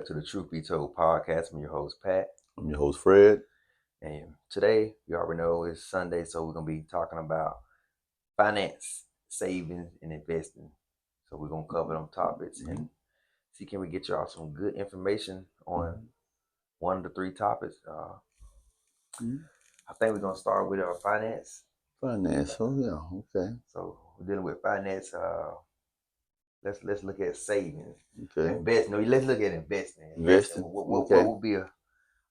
back to the Truth Be Told podcast. I'm your host, Pat. I'm your host, Fred. And today, you already know it's Sunday, so we're going to be talking about finance, saving, and investing. So we're going to cover them topics and see can we get y'all some good information on one of the three topics. I think we're going to start with our finance. Finance, oh yeah, okay. So we're dealing with finance. Let's look at savings. Okay. Invest. No, let's look at investing. Investing. What Okay. would be a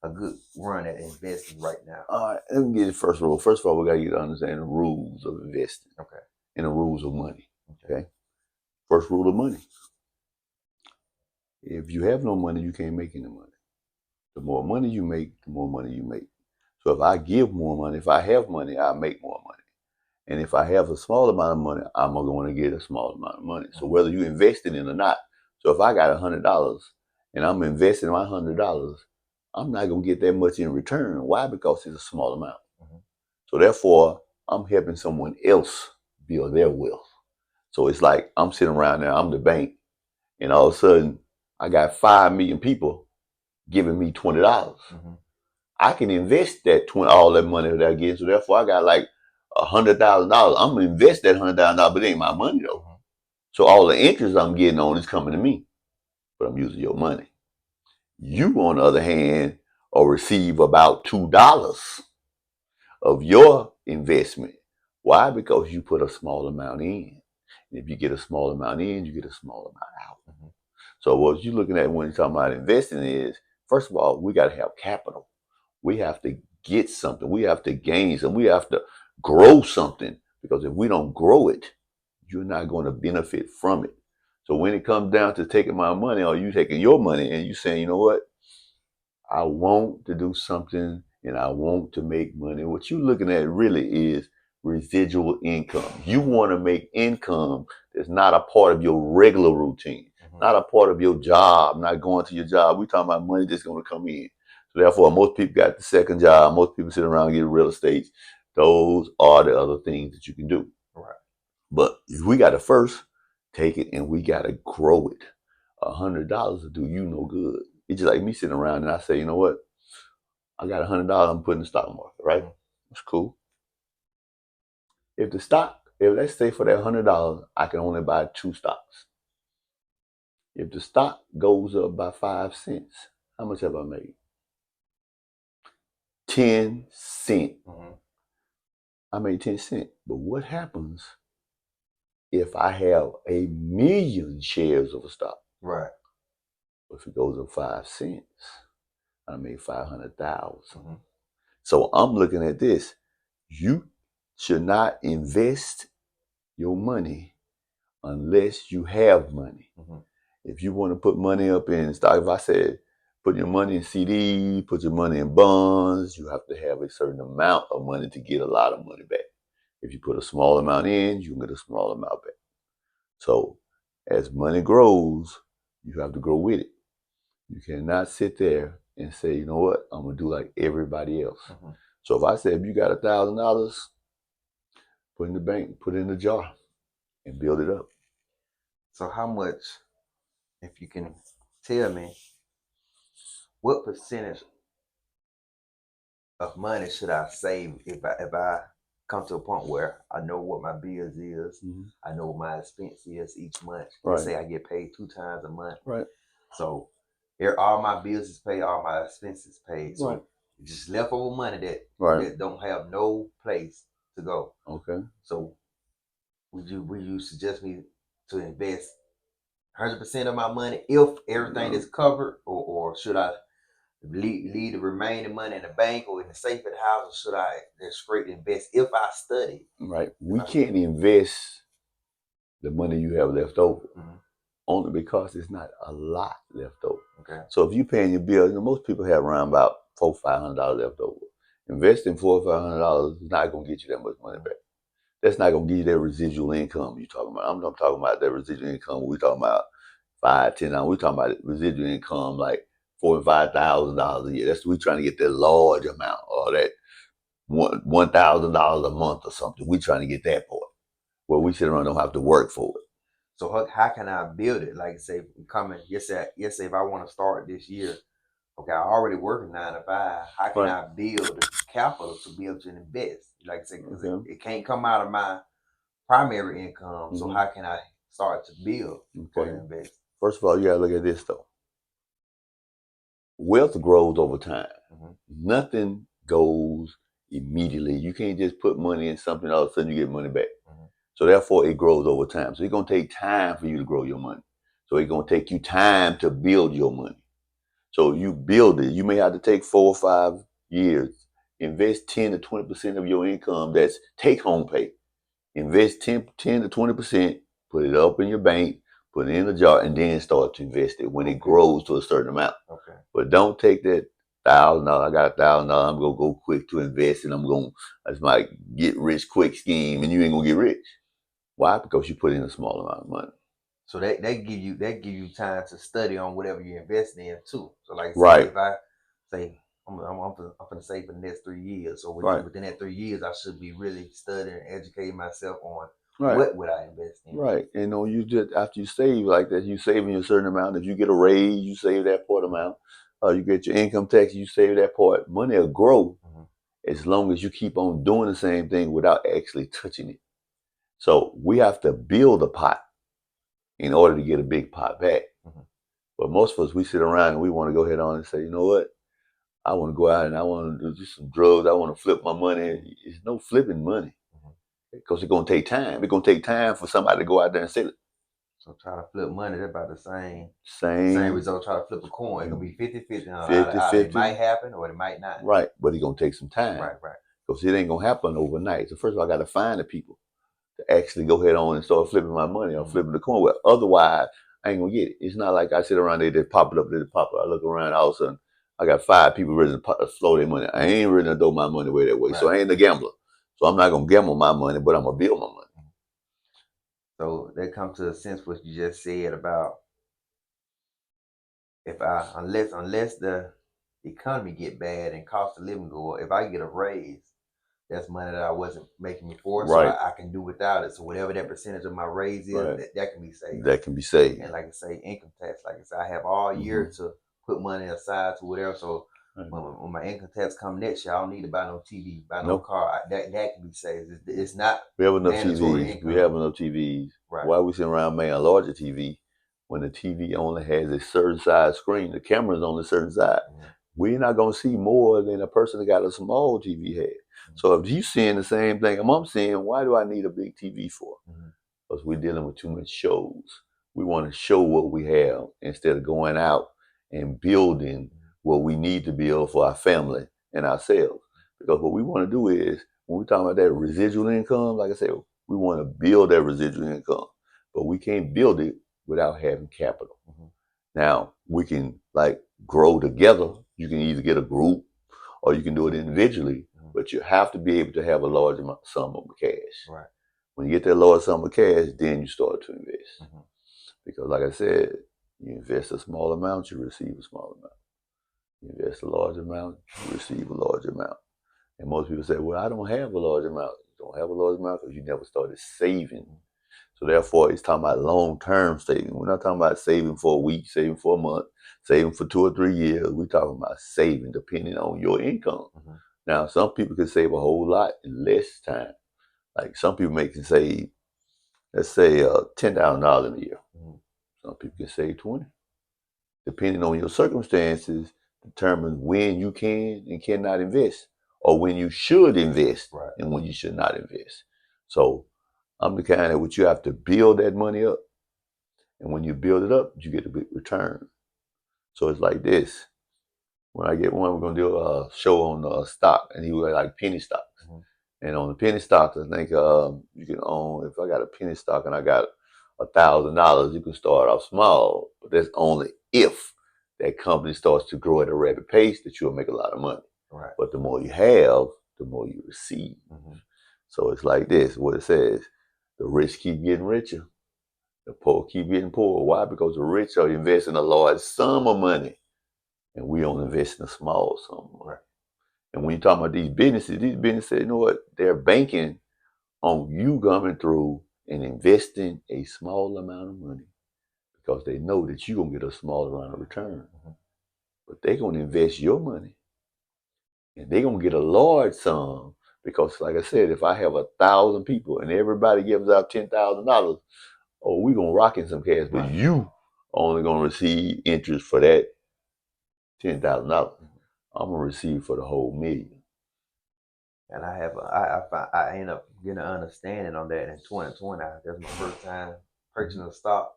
good run at investing right now? All right, let me get the first rule. First of all, we got to get to understand the rules of investing. Okay. And the rules of money. Okay. First rule of money. If you have no money, you can't make any money. The more money you make, the more money you make. So if I give more money, if I have money, I make more money. And if I have a small amount of money, I'm going to get a small amount of money. So whether you invest in it or not. So if I got $100 and I'm investing my $100, I'm not going to get that much in return. Why? Because it's a small amount. So therefore, I'm helping someone else build their wealth. So it's like I'm sitting around there, I'm the bank, and all of a sudden, I got 5 million people giving me $20. I can invest that all that money that I get. So therefore, I got like $100,000. I'm gonna invest that $100,000, but it ain't my money though. So all the interest I'm getting on is coming to me, but I'm using your money. You, on the other hand, will receive about $2 of your investment. Why? Because you put a small amount in. And if you get a small amount in, you get a small amount out. So what you're looking at when you're talking about investing is, first of all, we got to have capital. We have to get something. We have to gain something. We have to grow something, because if we don't grow it, you're not going to benefit from it. So when it comes down to taking my money, or you taking your money and you saying, you know what, I want to do something and I want to make money. What you're looking at really is residual income. You want to make income that's not a part of your regular routine, not a part of your job, not going to your job. We're talking about money that's going to come in. So therefore, most people got the second job. Most people sit around and get real estate. Those are the other things that you can do. Right. But if we got to first take it and we got to grow it, $100 will do you no good. It's just like me sitting around and I say, you know what? I got $100 I'm putting in the stock market, right? That's cool. If let's say for that $100, I can only buy 2 stocks. If the stock goes up by 5 cents, how much have I made? 10 cents. I made 10 cents. But what happens if I have 1,000,000 shares of a stock? Right. If it goes up 5 cents, I made 500,000. So I'm looking at this. You should not invest your money unless you have money. If you want to put money up in stock, if I said put your money in CD, put your money in bonds, you have to have a certain amount of money to get a lot of money back. If you put a small amount in, you can get a small amount back. So as money grows, you have to grow with it. You cannot sit there and say, you know what, I'm going to do like everybody else. So if I said, if you got $1,000, put in the bank, put it in the jar, and build it up. So how much, if you can tell me, what percentage of money should I save if I come to a point where I know what my bills is, I know what my expense is each month. Right. Say I get paid 2 times a month. Right. So here all my bills is paid, all my expenses paid. So right. just leftover money that don't have no place to go. Okay. So would you suggest me to invest 100% of my money if everything is covered, or should I leave the remaining money in the bank or in the safe at the house, or should I just straight invest if I study? Right. We can't invest the money you have left over, only because it's not a lot left over. Okay. So if you're paying your bills, most people have around about $400-500 left over. Investing $400 or $500 is not going to get you that much money back. That's not going to give you that residual income you're talking about. I'm not talking about that residual income. We're talking about $5-10. We're talking about residual income like $4,000 and $5,000 a year. That's we're trying to get that large amount, or that $1,000 a month or something. We're trying to get that part where we sit around and don't have to work for it. So how can I build it? Like say yes, say if I want to start this year, okay, I already working 9 to 5. How can Right. I build the capital to be able to invest? Like I say, because Okay. it can't come out of my primary income. So Mm-hmm. how can I start to build for the Okay. invest? First of all, you gotta look at this though. Wealth grows over time. Mm-hmm. Nothing goes immediately. You can't just put money in something, all of a sudden you get money back. Mm-hmm. So therefore it grows over time. So it's gonna take time for you to grow your money. So it's gonna take you time to build your money. So you build it. You may have to take 4 or 5 years. Invest 10 to 20% of your income that's take home pay. Invest 10 to 20%, put it up in your bank, put it in a jar, and then start to invest it when it grows to a certain amount. Okay. But don't take that $1,000. I got $1,000. I'm gonna go quick to invest, and that's my get rich quick scheme, and you ain't gonna get rich. Why? Because you put in a small amount of money. So that give you time to study on whatever you're investing in too. So like say Right. if I say I'm gonna save for the next 3 years. So Right. within that 3 years, I should be really studying and educating myself on Right. what would I invest in. Right. And you just after you save like that, you saving a certain amount. If you get a raise, you save that part amount. You get your income tax, you save that part. Money will grow as long as you keep on doing the same thing without actually touching it. So we have to build a pot in order to get a big pot back. But most of us, we sit around and we want to go ahead on and say, you know what? I want to go out and I want to do some drugs. I want to flip my money. It's no flipping money because it's going to take time. It's going to take time for somebody to go out there and sell it. So try to flip money, that's about the same Same result. Try to flip a coin. It's gonna be 50-50. 50-50. It might happen or it might not. Right. But it's going to take some time. Right. Because it ain't going to happen overnight. So first of all, I got to find the people to actually go ahead on and start flipping my money or flipping the coin. Well, otherwise, I ain't going to get it. It's not like I sit around there, they pop it up, they pop it. I look around, all of a sudden, I got 5 people ready to flow their money. I ain't ready to throw my money away that way. Right. So I ain't a gambler. So I'm not going to gamble my money, but I'm going to build my money. So that comes to a sense what you just said about unless the economy get bad and cost of living go up, if I get a raise, that's money that I wasn't making before, so Right. I can do without it. So whatever that percentage of my raise is, Right. that can be saved. That can be saved. And like I say, income tax, like I said, I have all year to put money aside to whatever. So when my income tax come next year, I don't need to buy no TV, buy no car. That can be saved. It's not we have enough mandatory TVs. income. We have enough TVs. Right. Why are we sitting around making a larger TV when the TV only has a certain size screen? The camera's on a certain side. We're not going to see more than a person that got a small TV had. So if you seeing the same thing I'm seeing, why do I need a big TV for? Because we're dealing with too much shows. We want to show what we have instead of going out and building what we need to build for our family and ourselves. Because what we want to do is, when we're talking about that residual income, like I said, we want to build that residual income. But we can't build it without having capital. Now, we can grow together. You can either get a group or you can do it individually, but you have to be able to have a large sum of cash. Right. When you get that large sum of cash, then you start to invest. Because like I said, you invest a small amount, you receive a small amount. You invest a large amount, you receive a large amount. And most people say, well, I don't have a large amount. You don't have a large amount because you never started saving. So therefore, it's talking about long-term saving. We're not talking about saving for a week, saving for a month, saving for 2 or 3 years. We're talking about saving depending on your income. Now, some people can save a whole lot in less time. Like some people can save, let's say, $10,000 in a year. Some people can save 20. Depending on your circumstances, determines when you can and cannot invest, or when you should invest and when you should not invest. So I'm the kind that you have to build that money up. And when you build it up, you get a big return. So it's like this. When I get one, we're going to do a show on stock, and he was like penny stocks. And on the penny stocks, I think you can own, if I got a penny stock and I got $1,000, you can start off small, but that's only if that company starts to grow at a rapid pace that you'll make a lot of money. Right. But the more you have, the more you receive. So it's like this, what it says, the rich keep getting richer, the poor keep getting poorer. Why? Because the rich are investing a large sum of money, and we don't invest in a small sum of money. And when you're talking about these businesses, you know what? They're banking on you coming through and investing a small amount of money because they know that you're going to get a small amount of return. But they're going to invest your money and they're going to get a large sum because, like I said, if I have 1,000 people and everybody gives out $10,000, oh, we're going to rock in some cash, but you only going to receive interest for that $10,000. I'm going to receive for the whole $1,000,000. And I end up getting an understanding on that in 2020. That's my first time purchasing a stock.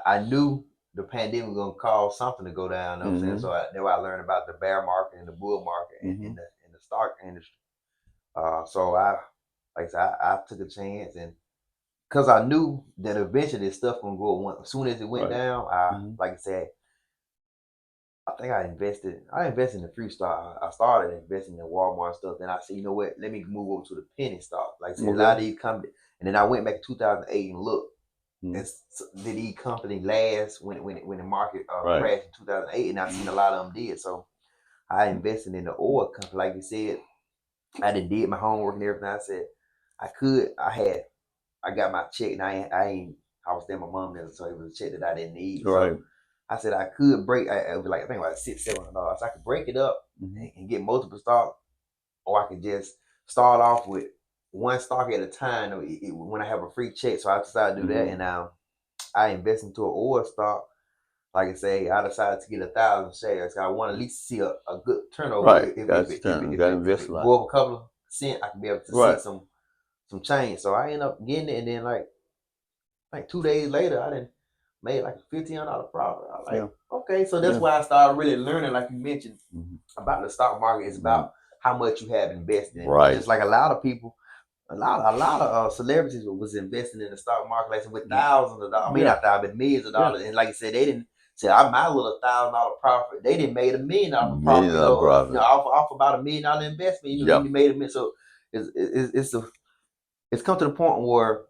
I knew the pandemic was gonna cause something to go down. You know what I'm saying? So that's why I learned about the bear market and the bull market in the stock industry. So like I said, I took a chance, and because I knew that eventually this stuff gonna go. As soon as it went down, like I said, I think I invested in the free stock. I started investing in Walmart stuff. Then I said, you know what? Let me move over to the penny stock. Like I said, a lot of these companies. And then I went back to 2008 and looked. And did these companies last when the market crashed in 2008? And I've seen a lot of them did. So I invested in the oil company. Like you said, I did my homework and everything. I said I got my check, and I was there. My mom didn't, so it was a check that I didn't need. Right. So I said I could break. It was like I think about $600-$700. So I could break it up and get multiple stocks, or I could just start off with one stock at a time. When I have a free check, so I decided to do that, and I invest into an oil stock. Like I say, I decided to get 1,000 shares. I want to at least see a good turnover. Right. If That's it invest go up a couple of cents, I can be able to see some change. So I end up getting it, and then like 2 days later, I didn't made like a $1,500 profit. I was like, okay, so that's why I started really learning, like you mentioned, about the stock market. It's about how much you have invested in. Right. Just like a lot of people, a lot of celebrities was investing in the stock market, like with thousands of dollars. I mean, not thousands, but millions of dollars. And like I said, they didn't say I my little $1,000 profit. They didn't made $1 million profit. Off about $1 million investment. You made $1 million. So it's come to the point where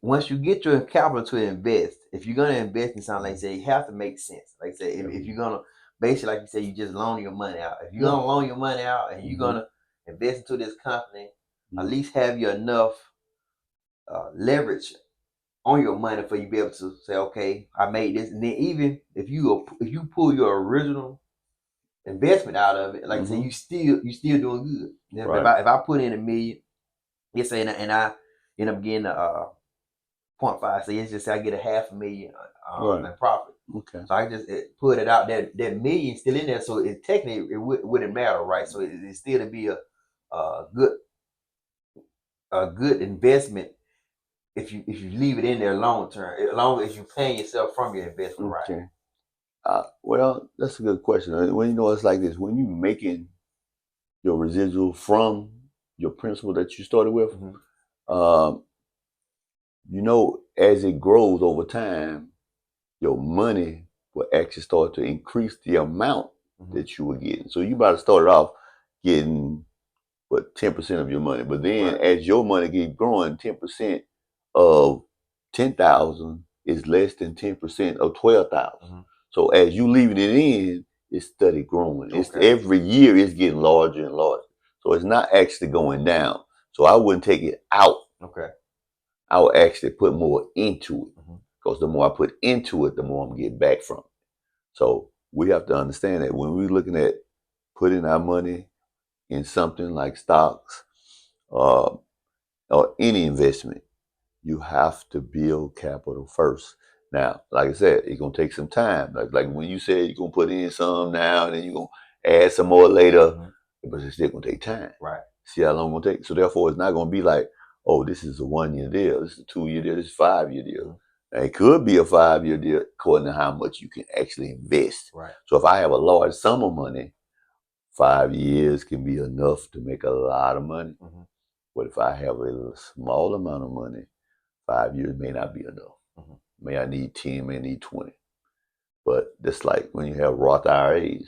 once you get your capital to invest, if you're gonna invest in something, like I say, you have to make sense. Like I say, if you're gonna basically, like you say, you just loan your money out. If you're gonna loan your money out and you're gonna invest into this company, at least have you enough leverage on your money for you to be able to say, okay, I made this. And then even if you pull your original investment out of it, like I say, you still doing good. If I put in $1 million, let's say, and I end up getting 0.5. So let's just say I get $500,000 in profit. Okay. So I just put it out that million still in there. So it technically it wouldn't matter, right? So it still to be a good investment if you leave it in there long term, as long as you paying yourself from your investment, right? Well, that's a good question. When it's like this, when you making your residual from your principal that you started with, as it grows over time, your money will actually start to increase the amount that you were getting. So you about to start off getting 10% of your money, but then as your money keeps growing, 10% of 10,000 is less than 10% of 12,000. So as you leaving it in, it's steady growing. It's every year it's getting larger and larger. So it's not actually going down. So I wouldn't take it out. I would actually put more into it, because the more I put into it, the more I'm getting back from it. So we have to understand that when we're looking at putting our money in something like stocks or any investment, you have to build capital first. Now, like I said, it's gonna take some time. Like when you said you're gonna put in some now and then you're gonna add some more later, but it's still gonna take time. Right. See how long it's gonna take. So therefore, it's not gonna be like, oh, this is a 1-year deal, this is a 2-year deal, this is a 5-year deal. Now, it could be a 5-year deal according to how much you can actually invest. Right. So if I have a large sum of money, 5 years can be enough to make a lot of money. But if I have a small amount of money, 5 years may not be enough. May I need 10, may I need 20. But just like when you have Roth IRAs,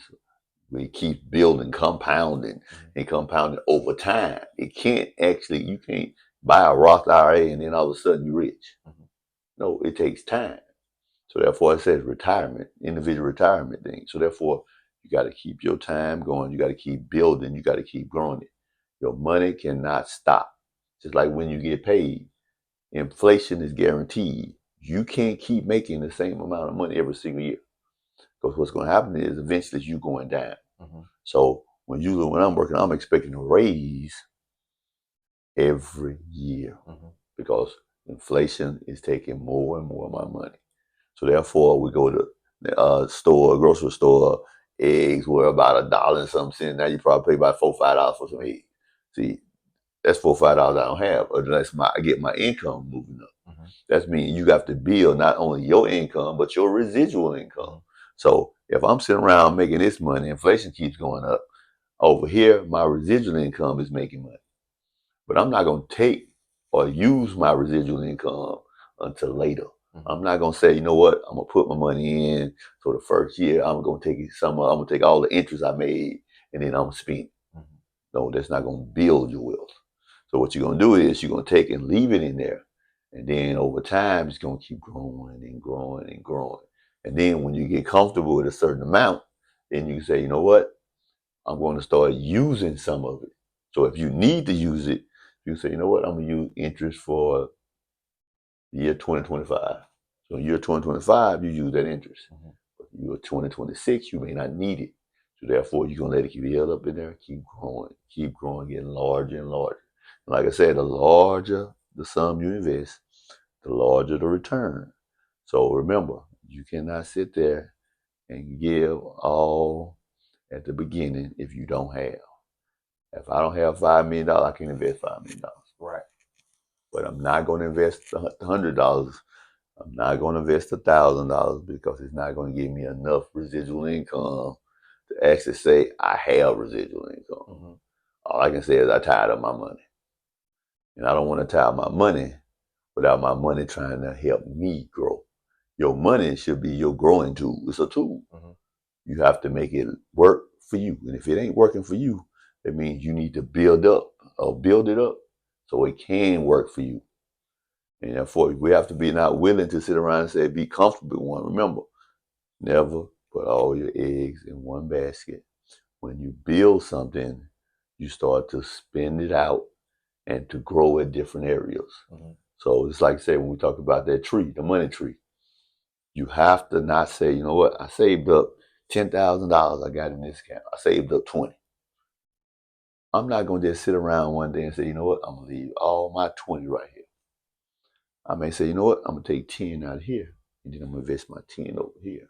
we keep building, compounding, and compounding over time. You can't buy a Roth IRA and then all of a sudden you're rich. No, it takes time. So therefore it says retirement, individual retirement thing. So therefore you got to keep your time going. You got to keep building. You got to keep growing it. Your money cannot stop. Just like when you get paid, inflation is guaranteed. You can't keep making the same amount of money every single year. Because what's going to happen is eventually you going down. So when I'm working, I'm expecting a raise every year because inflation is taking more and more of my money. So therefore, we go to the store, grocery store, eggs were about $1 and some cents. Now you probably pay about $4-5 for some eggs. See, that's $4-5 I don't have unless I get my income moving up. That means you have to build not only your income but your residual income. So if I'm sitting around making this money, inflation keeps going up. Over here, my residual income is making money. But I'm not going to take or use my residual income until later. I'm not going to say, you know what, I'm going to put my money in for the first year. I'm going to take I'm going to take all the interest I made and then I'm going to spend it. No, that's not going to build your wealth. So what you're going to do is you're going to take and leave it in there. And then over time, it's going to keep growing and growing and growing. And then when you get comfortable with a certain amount, then you can say, you know what, I'm going to start using some of it. So if you need to use it, you say, you know what, I'm going to use interest for the year 2025. So in year 2025, you use that interest. But year 2026, you may not need it. So therefore, you're going to let it keep build up in there, keep growing, getting larger and larger. And like I said, the larger the sum you invest, the larger the return. So remember, you cannot sit there and give all at the beginning if you don't have. If I don't have $5 million, I can invest $5 million. Right. But I'm not going to invest $100. I'm not going to invest $1,000 because it's not going to give me enough residual income to actually say I have residual income. All I can say is I tied up my money. And I don't want to tie up my money without my money trying to help me grow. Your money should be your growing tool. It's a tool. You have to make it work for you. And if it ain't working for you, that means you need to build it up so it can work for you. And therefore, we have to be not willing to sit around and say, be comfortable with one. Remember, never put all your eggs in one basket. When you build something, you start to spin it out and to grow in different areas. So it's like, say, when we talk about that tree, the money tree, you have to not say, you know what, I saved up $10,000 I got in this account. I saved up 20. I'm not going to just sit around one day and say, you know what, I'm going to leave all my 20 right here. I may say, you know what, I'm going to take 10 out of here, and then I'm going to invest my 10 over here.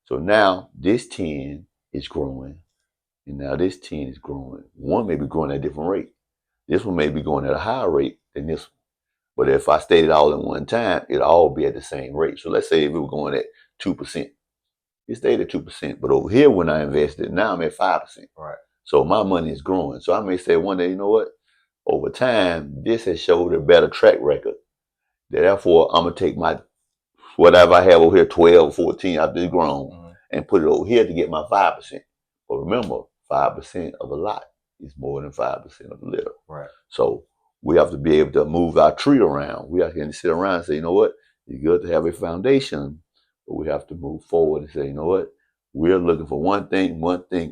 So now this 10 is growing, and now this 10 is growing. One may be growing at a different rate. This one may be going at a higher rate than this one. But if I stayed it all in one time, it'd all be at the same rate. So let's say if we were going at 2%. It stayed at 2%. But over here, when I invested, now I'm at 5%. Right. So my money is growing. So I may say one day, you know what? Over time, this has showed a better track record. Therefore, I'm going to take my whatever I have over here, 12, 14 after it's grown, and put it over here to get my 5%. But remember, 5% of a lot is more than 5% of a little. Right. So we have to be able to move our tree around. We have to sit around and say, you know what? It's good to have a foundation, but we have to move forward and say, you know what? We're looking for one thing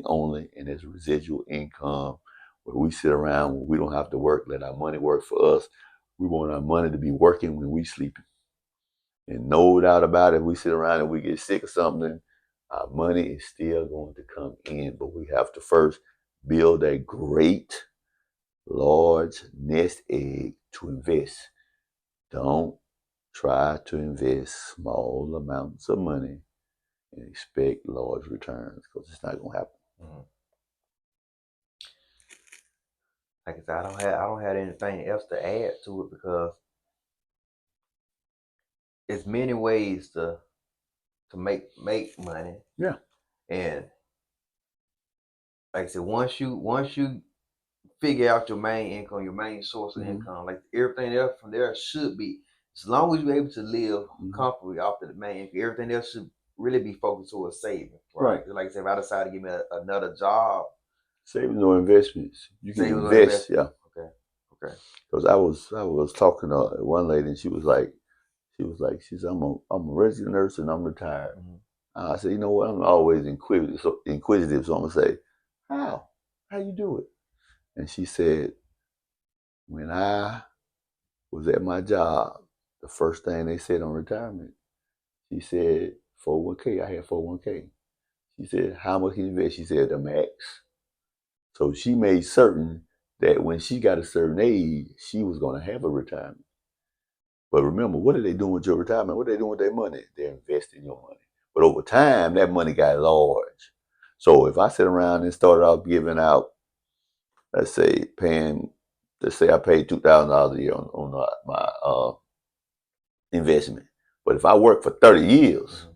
only, and it's residual income. Where we sit around when we don't have to work, let our money work for us. We want our money to be working when we sleeping. And no doubt about it, if we sit around and we get sick or something, our money is still going to come in. But we have to first build a great, large nest egg to invest. Don't try to invest small amounts of money and expect large returns because it's not going to happen. Like I said, I don't have anything else to add to it because it's many ways to make money. Yeah. And like I said, once you figure out your main income, your main source of income, like everything else from there should be, as long as you're able to live comfortably off of the main income, everything else should really be focused towards saving. Right. Like I said, if I decide to give me another job. Savings or investments. You can invest, yeah. Okay. Because I was talking to one lady and she said, I'm a registered nurse and I'm retired. I said, you know what? I'm always inquisitive, so I'm gonna say, how you do it? And she said, when I was at my job, the first thing they said on retirement, she said, 401k. I had 401k. She said, how much can you invest? She said, the max. So she made certain that when she got a certain age, she was going to have a retirement. But remember, what are they doing with your retirement? What are they doing with their money? They're investing your money. But over time, that money got large. So if I sit around and started out giving out, let's say I paid $2,000 a year on my investment. But if I work for 30 years,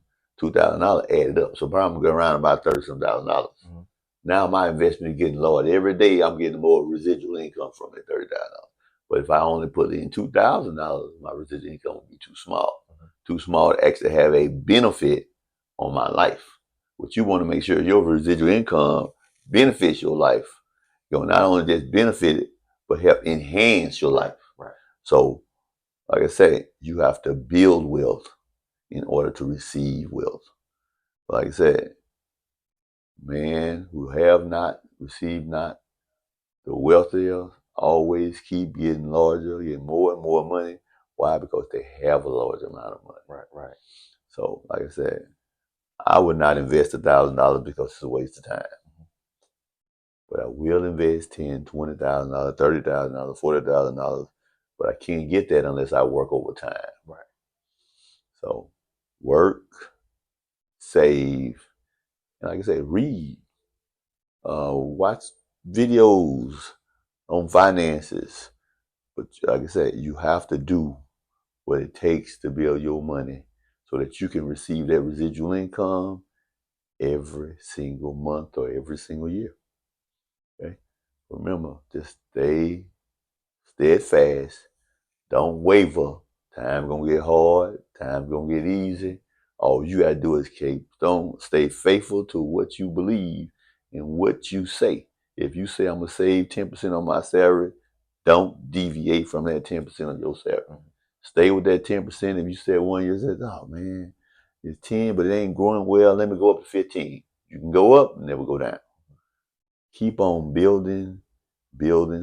$2,000 added up. So probably I'm going around about $30-some thousand. Now my investment is getting large. Every day I'm getting more residual income from it, $30,000. But if I only put in $2,000, my residual income would be too small. Too small to actually have a benefit on my life. But you want to make sure your residual income benefits your life. You'll not only just benefit it, but help enhance your life. Right. So, like I said, you have to build wealth in order to receive wealth. Like I said, man who have not, receive not, the wealthier always keep getting larger, getting more and more money. Why? Because they have a large amount of money. Right. So, like I said, I would not invest $1,000 because it's a waste of time. But I will invest $10,000, $20,000, $30,000, $40,000. But I can't get that unless I work overtime. Right. So, work, save, and like I said, read, watch videos on finances. But like I said, you have to do what it takes to build your money so that you can receive that residual income every single month or every single year. Okay? Remember, just stay steadfast. Don't waver. Time gonna get hard. Time gonna get easy. All you gotta do is stay faithful to what you believe and what you say. If you say I'm gonna save 10% on my salary, don't deviate from that 10% of your salary. Stay with that 10%. If you said 1 year, said, oh man, it's 10, but it ain't growing well, let me go up to 15. You can go up and never go down. Keep on building.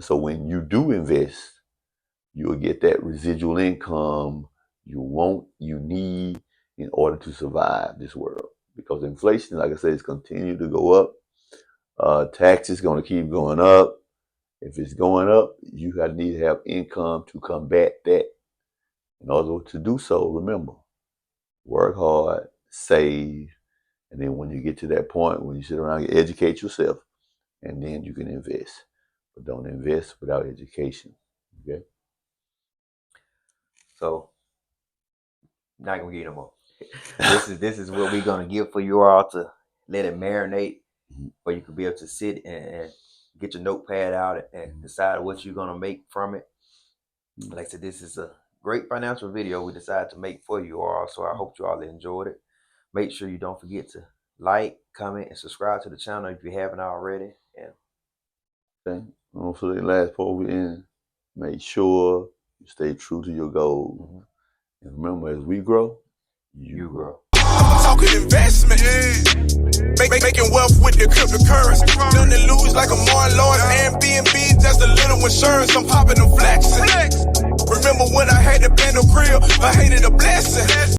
So when you do invest, you'll get that residual income you need in order to survive this world. Because inflation, like I said, is continuing to go up. Taxes going to keep going up. If it's going up, you need to have income to combat that. In order to do so, remember, work hard, save, and then when you get to that point, when you sit around, you educate yourself, and then you can invest. But don't invest without education. Okay? So, not gonna get no more. This is what we're gonna give for you all to let it marinate, or you could be able to sit and get your notepad out and decide what you're gonna make from it. Like I said, this is a great financial video we decided to make for you all. So I hope you all enjoyed it. Make sure you don't forget to like, comment, and subscribe to the channel if you haven't already. And okay. Also, the last part we in, make sure you stay true to your goals. And remember, as we grow, you grow. Talking investment, making wealth with the cryptocurrency. Nothing to lose like a Marlon Lawrence. Airbnb, just a little insurance. I'm popping them flexing. Remember when I had the band of grill, I hated a blessing.